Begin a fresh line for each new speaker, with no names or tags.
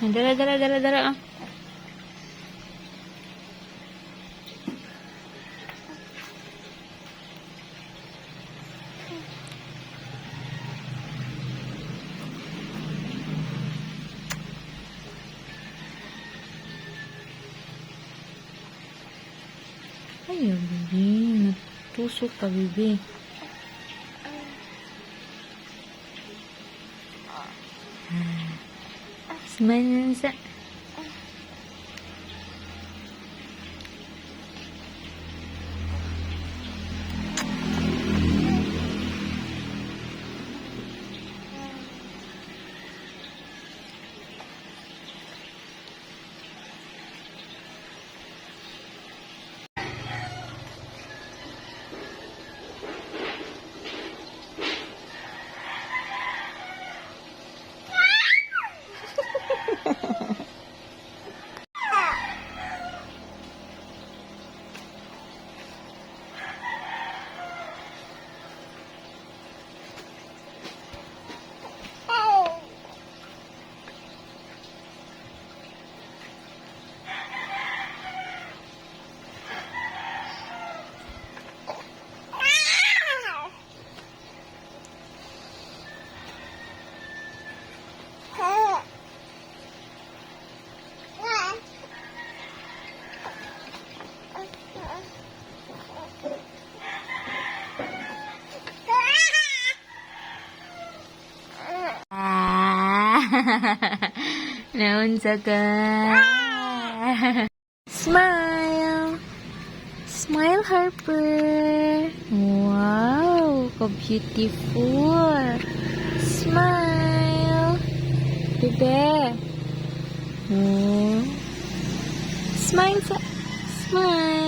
Dala, dala, dala, dala. Ah. Ayaw, bibi. Natusok ka, bibi. Smile sa... Naunsa ka? Smile! Smile, Harper! Wow! Ka-beautiful! Smile! Bebe! Oh. Smile sa... Smile!